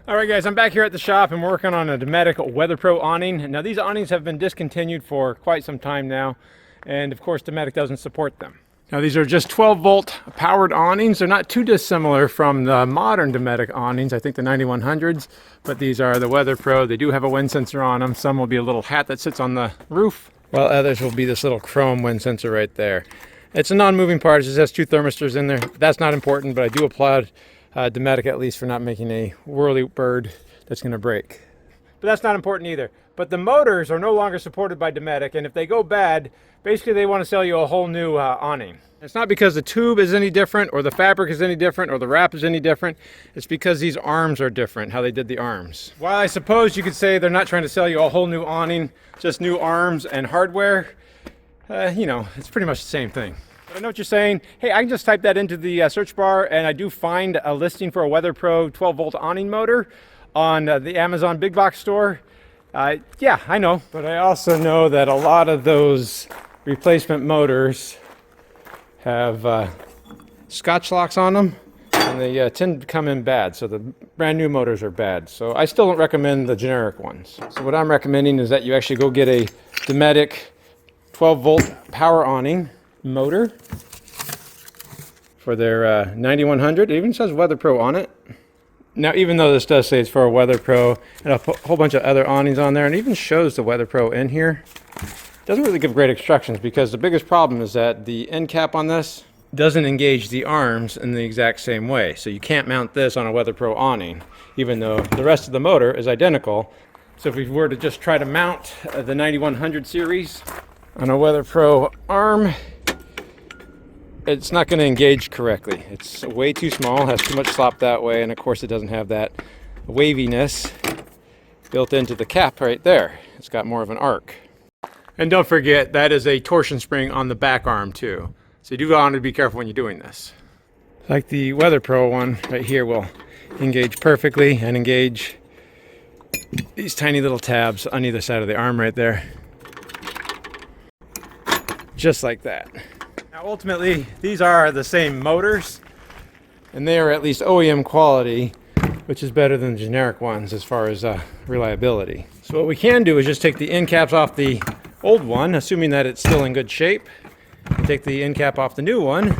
All right, guys, I'm back here at the shop and working on a Dometic Weatherpro awning. Now, these awnings have been discontinued for quite some time now, and of course, Dometic doesn't support them. Now, these are just 12-volt powered awnings. They're not too dissimilar from the modern Dometic awnings, I think the 9100s, but these are the Weatherpro. They do have a wind sensor on them. Some will be a little hat that sits on the roof, while others will be this little chrome wind sensor right there. It's a non-moving part. It just has two thermistors in there. That's not important, but I do applaud Dometic at least for not making a whirly bird that's going to break. But that's not important either. But the motors are no longer supported by Dometic, and if they go bad, basically they want to sell you a whole new awning. It's not because the tube is any different, or the fabric is any different, or the wrap is any different. It's because these arms are different, how they did the arms. While I suppose you could say they're not trying to sell you a whole new awning, just new arms and hardware, you know, it's pretty much the same thing. I know what you're saying. Hey, I can just type that into the search bar and I do find a listing for a Weatherpro 12-volt awning motor on the Amazon big box store. Yeah, I know. But I also know that a lot of those replacement motors have Scotch locks on them, and they tend to come in bad. So the brand new motors are bad. So I still don't recommend the generic ones. So what I'm recommending is that you actually go get a Dometic 12-volt power awning motor for their 9100. It even says Weatherpro on it. Now, even though this does say it's for a Weatherpro and a whole bunch of other awnings on there, and it even shows the Weatherpro in here, it doesn't really give great instructions, because the biggest problem is that the end cap on this doesn't engage the arms in the exact same way. So you can't mount this on a Weatherpro awning, even though the rest of the motor is identical. So if we were to just try to mount the 9100 series on a Weatherpro arm, it's not going to engage correctly. It's way too small, has too much slop that way, and of course it doesn't have that waviness built into the cap right there. It's got more of an arc. And don't forget, that is a torsion spring on the back arm too. So you do want to be careful when you're doing this. Like the Weatherpro one right here will engage perfectly and engage these tiny little tabs on either side of the arm right there. Just like that. Now ultimately, these are the same motors, and they are at least OEM quality, which is better than generic ones as far as reliability. So what we can do is just take the end caps off the old one, assuming that it's still in good shape, and take the end cap off the new one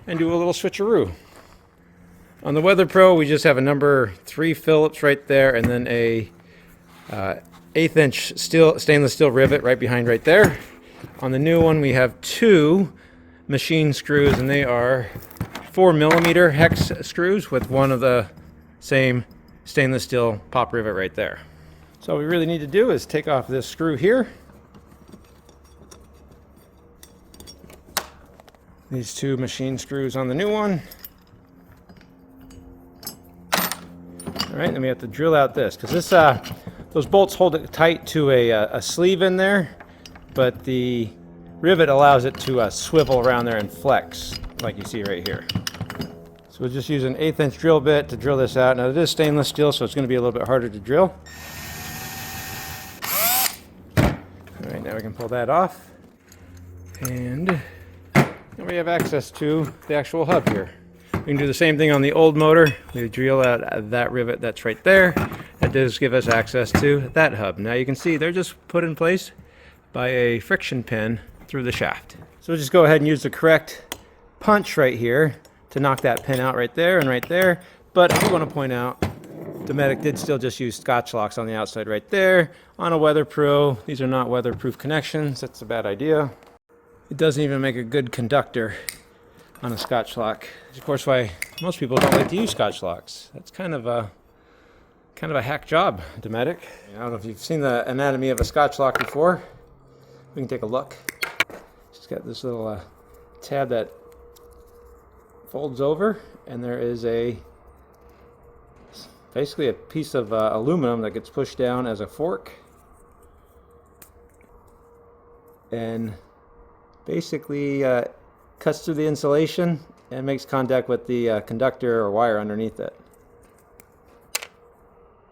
and do a little switcheroo. On the Weatherpro, we just have a number 3 Phillips right there, and then a 1/8 inch stainless steel rivet right behind right there. On the new one, we have 2 machine screws, and they are 4mm hex screws with one of the same stainless steel pop rivet right there. So all we really need to do is take off this screw here. These 2 machine screws on the new one. All right, then we have to drill out this, because this those bolts hold it tight to a sleeve in there, but the rivet allows it to swivel around there and flex, like you see right here. So we'll just use an 1/8 inch drill bit to drill this out. Now it is stainless steel, so it's going to be a little bit harder to drill. All right, now we can pull that off. And now we have access to the actual hub here. We can do the same thing on the old motor. We drill out that rivet that's right there. That does give us access to that hub. Now you can see they're just put in place by a friction pin through the shaft. So we'll just go ahead and use the correct punch right here to knock that pin out right there and right there. But I do want to point out, Dometic did still just use Scotch locks on the outside right there. On a Weatherpro, these are not weatherproof connections. That's a bad idea. It doesn't even make a good conductor on a Scotch lock. Which of course why most people don't like to use Scotch locks. That's kind of a hack job, Dometic. I don't know if you've seen the anatomy of a Scotch lock before. We can take a look. It's got this little tab that folds over, and there is basically a piece of aluminum that gets pushed down as a fork, and basically cuts through the insulation and makes contact with the conductor or wire underneath it.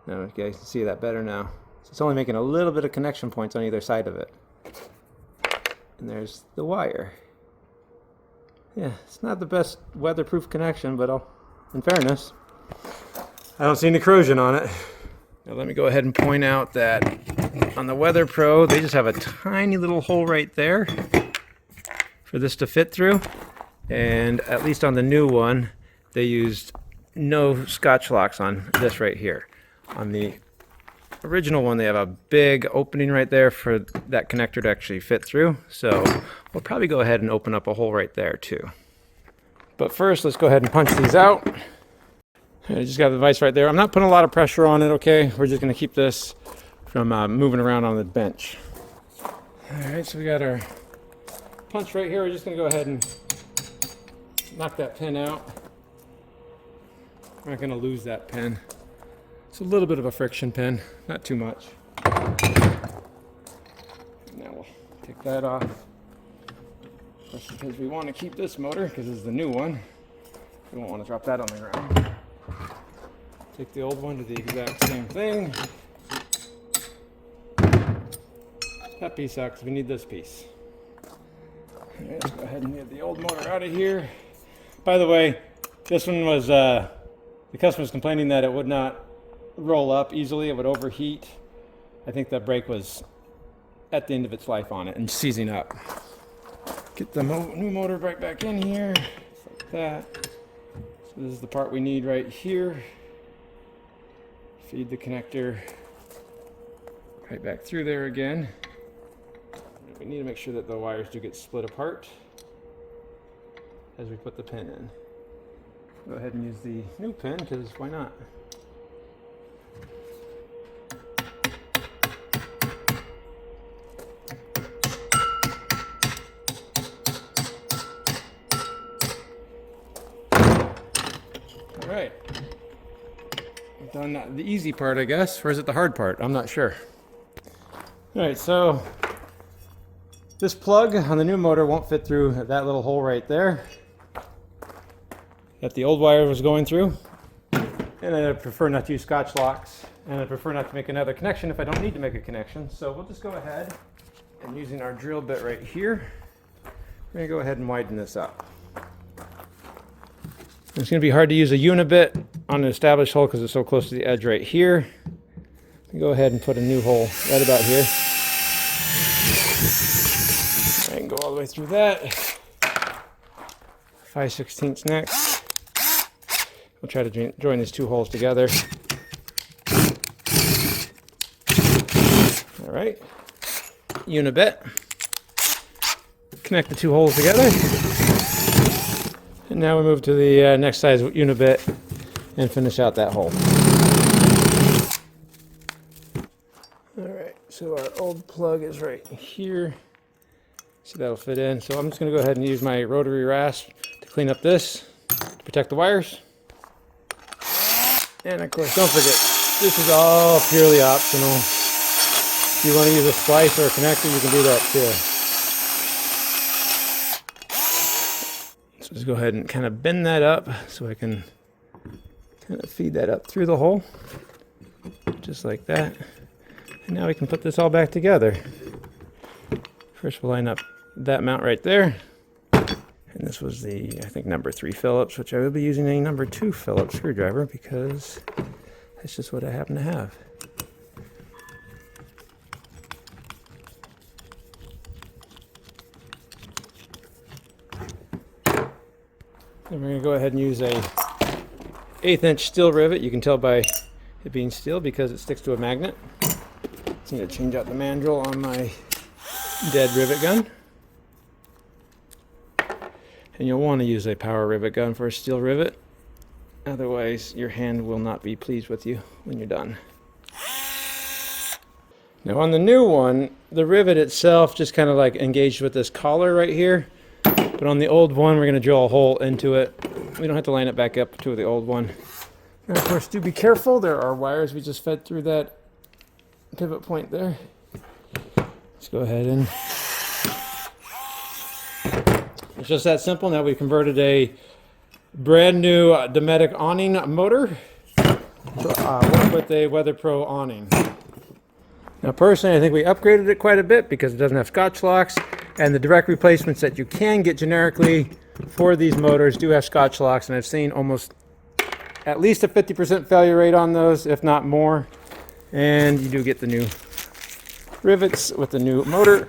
Now you guys can see that better now. So it's only making a little bit of connection points on either side of it. And there's the wire. Yeah, it's not the best weatherproof connection, but in fairness, I don't see any corrosion on it. Now let me go ahead and point out that on the Weatherpro, they just have a tiny little hole right there for this to fit through. And at least on the new one, they used no Scotch locks on this right here. On the original one, they have a big opening right there for that connector to actually fit through. So we'll probably go ahead and open up a hole right there too. But first, let's go ahead and punch these out. I just got the vise right there. I'm not putting a lot of pressure on it, okay? We're just gonna keep this from moving around on the bench. All right, so we got our punch right here. We're just gonna go ahead and knock that pin out. We're not gonna lose that pin. It's a little bit of a friction pin, not too much. Now we'll take that off. Just because we want to keep this motor, because this is the new one. We won't want to drop that on the ground. Take the old one, do the exact same thing. That piece out because we need this piece. Okay, let's go ahead and get the old motor out of here. By the way, this one was, the customer was complaining that it would not roll up easily, it would overheat. I think that brake was at the end of its life on it and seizing up. Get the new motor right back in here, just like that. So this is the part we need right here. Feed the connector right back through there again. We need to make sure that the wires do get split apart as we put the pin in. Go ahead and use the new pin, because why not? All right. We've done the easy part, I guess, or is it the hard part? I'm not sure. All right, so this plug on the new motor won't fit through that little hole right there that the old wire was going through. And I prefer not to use Scotch locks, and I prefer not to make another connection if I don't need to make a connection. So we'll just go ahead and using our drill bit right here, we're gonna go ahead and widen this up. It's gonna be hard to use a unibit on an established hole because it's so close to the edge right here. Go ahead and put a new hole right about here. I can go all the way through that. 5/16 next. We'll try to join these two holes together. All right, unibit. Connect the two holes together. And now we move to the next size unibit and finish out that hole. All right, so our old plug is right here. So that'll fit in. So I'm just gonna go ahead and use my rotary rasp to clean up this, to protect the wires. And of course, don't forget, this is all purely optional. If you want to use a splice or a connector, you can do that too. So just go ahead and kind of bend that up so I can kind of feed that up through the hole, just like that. And now we can put this all back together. First we'll line up that mount right there. And this was the, I think, number 3 Phillips, which I will be using a number 2 Phillips screwdriver because that's just what I happen to have. And we're going to go ahead and use a 1/8 inch steel rivet. You can tell by it being steel because it sticks to a magnet. So I'm going to change out the mandrel on my dead rivet gun. And you'll want to use a power rivet gun for a steel rivet. Otherwise, your hand will not be pleased with you when you're done. Now on the new one, the rivet itself just kind of like engaged with this collar right here. But on the old one, we're going to drill a hole into it. We don't have to line it back up to the old one. And of course, do be careful. There are wires we just fed through that pivot point there. Let's go ahead and... It's just that simple. Now we've converted a brand new Dometic awning motor to work with a Weatherpro awning. Now personally, I think we upgraded it quite a bit because it doesn't have Scotch locks, and the direct replacements that you can get generically for these motors do have Scotch locks, and I've seen almost at least a 50% failure rate on those, if not more. And you do get the new rivets with the new motor.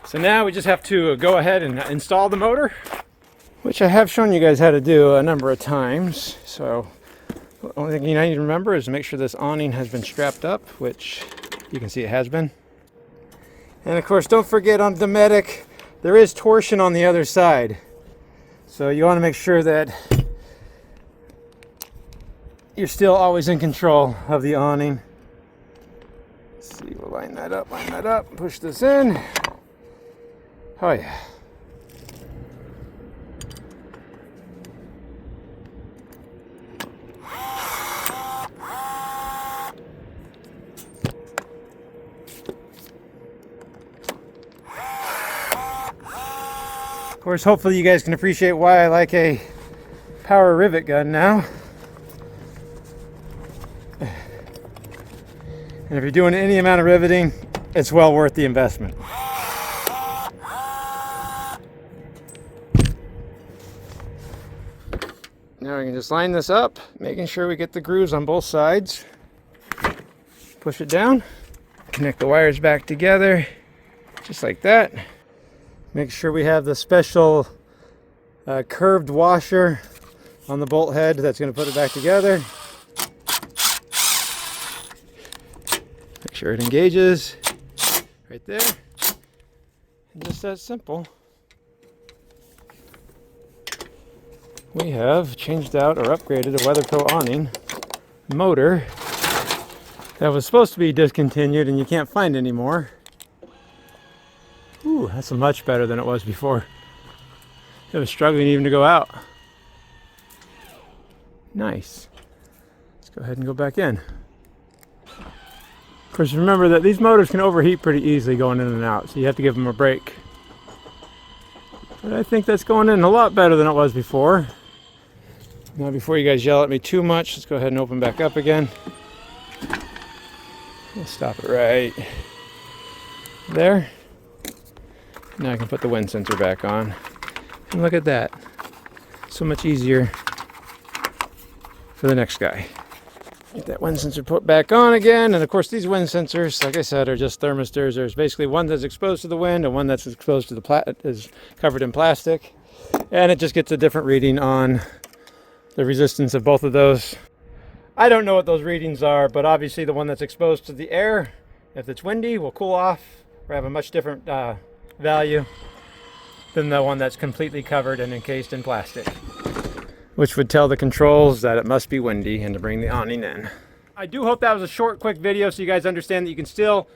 So now we just have to go ahead and install the motor, which I have shown you guys how to do a number of times. So the only thing you need to remember is to make sure this awning has been strapped up, which you can see it has been. And of course, don't forget on Dometic, there is torsion on the other side. So you want to make sure that you're still always in control of the awning. Let's see, we'll line that up, push this in. Oh yeah. Of course, hopefully you guys can appreciate why I like a power rivet gun now. And if you're doing any amount of riveting, it's well worth the investment. Now we can just line this up, making sure we get the grooves on both sides. Push it down, connect the wires back together, just like that. Make sure we have the special curved washer on the bolt head that's going to put it back together. Make sure it engages right there. And just that simple. We have changed out or upgraded a Weatherpro Awning motor that was supposed to be discontinued and you can't find anymore. Ooh, that's much better than it was before. It was struggling even to go out. Nice. Let's go ahead and go back in. Of course, remember that these motors can overheat pretty easily going in and out, so you have to give them a break. But I think that's going in a lot better than it was before. Now, before you guys yell at me too much, let's go ahead and open back up again. We'll stop it right there. Now I can put the wind sensor back on. And look at that. So much easier for the next guy. Get that wind sensor put back on again. And of course, these wind sensors, like I said, are just thermistors. There's basically one that's exposed to the wind and one that's exposed to the is covered in plastic. And it just gets a different reading on the resistance of both of those. I don't know what those readings are, but obviously the one that's exposed to the air, if it's windy, will cool off or have a much different value than the one that's completely covered and encased in plastic, which would tell the controls that it must be windy and to bring the awning in. I do hope that was a short, quick video so you guys understand that you can still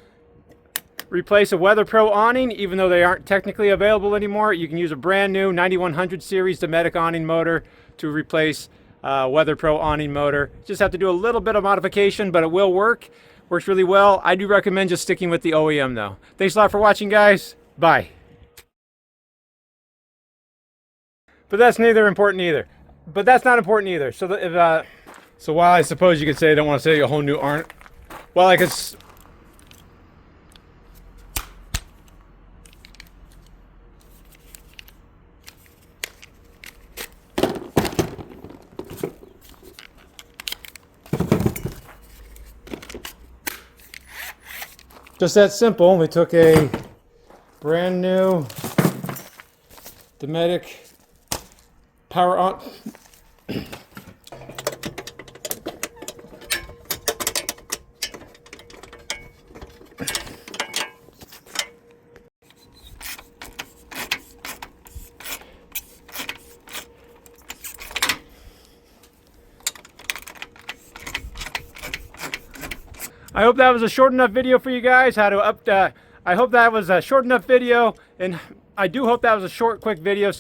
replace a Weatherpro awning even though they aren't technically available anymore. You can use a brand new 9100 series Dometic awning motor to replace Weatherpro awning motor. Just have to do a little bit of modification, but it will work. Works really well. I do recommend just sticking with the OEM though. Thanks a lot for watching, guys. Bye. But that's neither important either. But that's not important either. So so while I suppose you could say I don't want to say a whole new aren't, well, I could. Just that simple. We took a brand new Dometic power on. I hope that was a short enough video for you guys. How to I hope that was a short enough video, and I do hope that was a short, quick video.